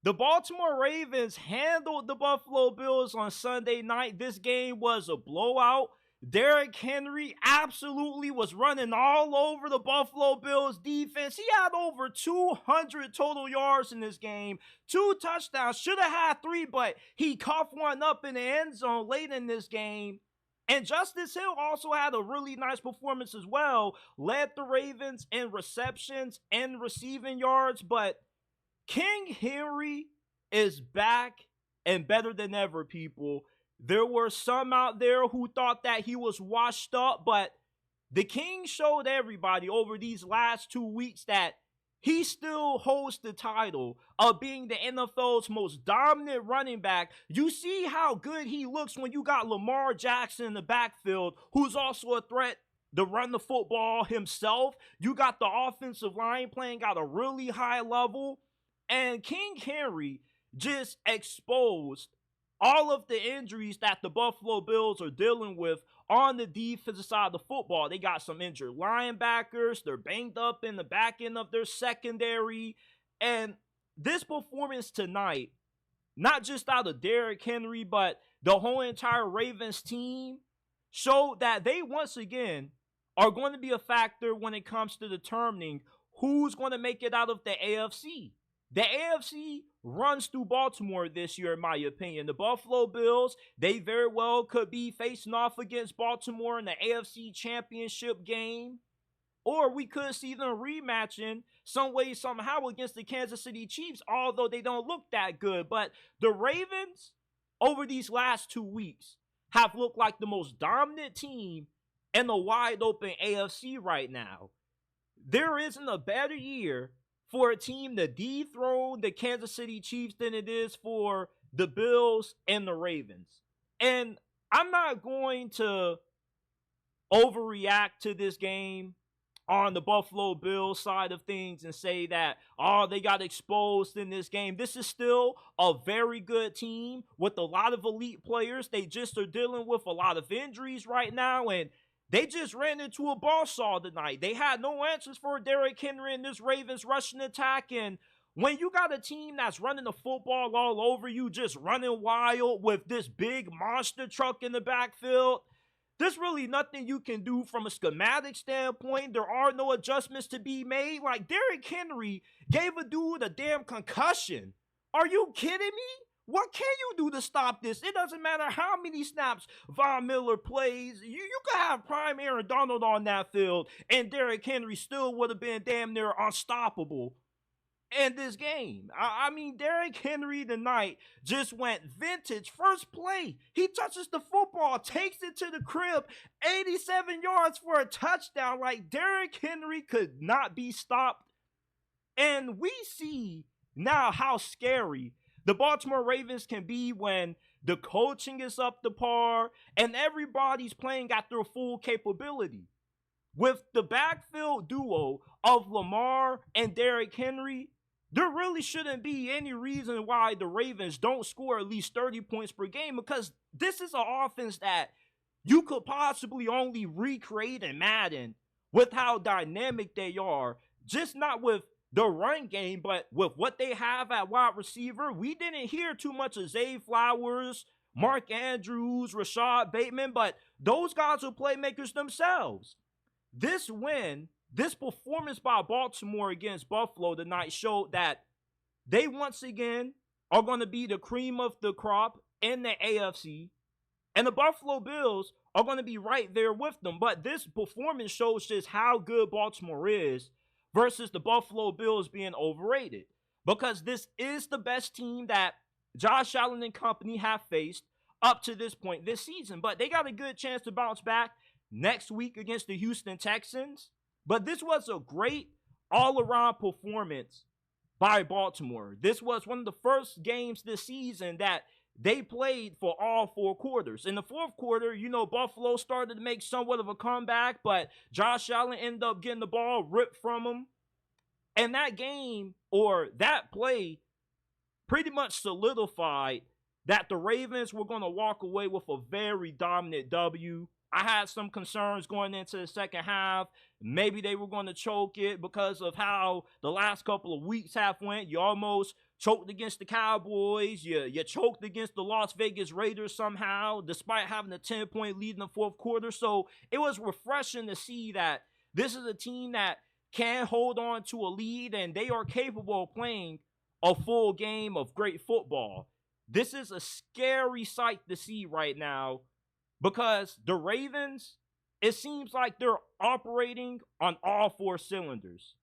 The Baltimore Ravens handled the Buffalo Bills on Sunday night. This game was a blowout. Derrick Henry absolutely was running all over the Buffalo Bills defense. He had over 200 total yards in this game, 2 touchdowns. Should have had 3, but he coughed one up in the end zone late in this game. And Justice Hill also had a really nice performance as well. Led the Ravens in receptions and receiving yards, but King Henry is back and better than ever, people. There were some out there who thought that he was washed up, but the King showed everybody over these last 2 weeks that he still holds the title of being the NFL's most dominant running back. You see how good he looks when you got Lamar Jackson in the backfield, who's also a threat to run the football himself. You got the offensive line playing at a really high level. And King Henry just exposed all of the injuries that the Buffalo Bills are dealing with on the defensive side of the football. They got some injured linebackers. They're banged up in the back end of their secondary. And this performance tonight, not just out of Derrick Henry, but the whole entire Ravens team, showed that they once again are going to be a factor when it comes to determining who's going to make it out of the AFC. The AFC runs through Baltimore this year, in my opinion. The Buffalo Bills, they very well could be facing off against Baltimore in the AFC Championship game. Or we could see them rematching some way, somehow against the Kansas City Chiefs, although they don't look that good. But the Ravens, over these last 2 weeks, have looked like the most dominant team in the wide open AFC right now. There isn't a better year for a team to dethrone the Kansas City Chiefs than it is for the Bills and the Ravens. And I'm not going to overreact to this game on the Buffalo Bills side of things and say that, oh, they got exposed in this game. This is still a very good team with a lot of elite players. They just are dealing with a lot of injuries right now, and they just ran into a buzzsaw tonight. They had no answers for Derrick Henry in this Ravens rushing attack. And when you got a team that's running the football all over you, just running wild with this big monster truck in the backfield, there's really nothing you can do from a schematic standpoint. There are no adjustments to be made. Like, Derrick Henry gave a dude a damn concussion. Are you kidding me? What can you do to stop this? It doesn't matter how many snaps Von Miller plays. You could have prime Aaron Donald on that field, and Derrick Henry still would have been damn near unstoppable in this game. I mean, Derrick Henry tonight just went vintage. First play, he touches the football, takes it to the crib, 87 yards for a touchdown. Like, Derrick Henry could not be stopped. And we see now how scary the Baltimore Ravens can be when the coaching is up to par and everybody's playing at their full capability. With the backfield duo of Lamar and Derrick Henry, there really shouldn't be any reason why the Ravens don't score at least 30 points per game, because this is an offense that you could possibly only recreate in Madden with how dynamic they are, just not with the run game, but with what they have at wide receiver. We didn't hear too much of Zay Flowers, Mark Andrews, Rashad Bateman, but those guys are playmakers themselves. This win, this performance by Baltimore against Buffalo tonight showed that they once again are going to be the cream of the crop in the AFC, and the Buffalo Bills are going to be right there with them. But this performance shows just how good Baltimore is versus the Buffalo Bills being overrated, because this is the best team that Josh Allen and company have faced up to this point this season. But they got a good chance to bounce back next week against the Houston Texans. But this was a great all-around performance by Baltimore. This was one of the first games this season that they played for all 4 quarters. In the fourth quarter, Buffalo started to make somewhat of a comeback, but Josh Allen ended up getting the ball ripped from him. And that game, or that play, pretty much solidified that the Ravens were going to walk away with a very dominant W. I had some concerns going into the second half. Maybe they were going to choke it because of how the last couple of weeks have went. You almost choked against the Cowboys. You choked against the Las Vegas Raiders somehow, despite having a 10-point lead in the fourth quarter. So it was refreshing to see that this is a team that can hold on to a lead, and they are capable of playing a full game of great football. This is a scary sight to see right now because the Ravens, it seems like they're operating on all four cylinders.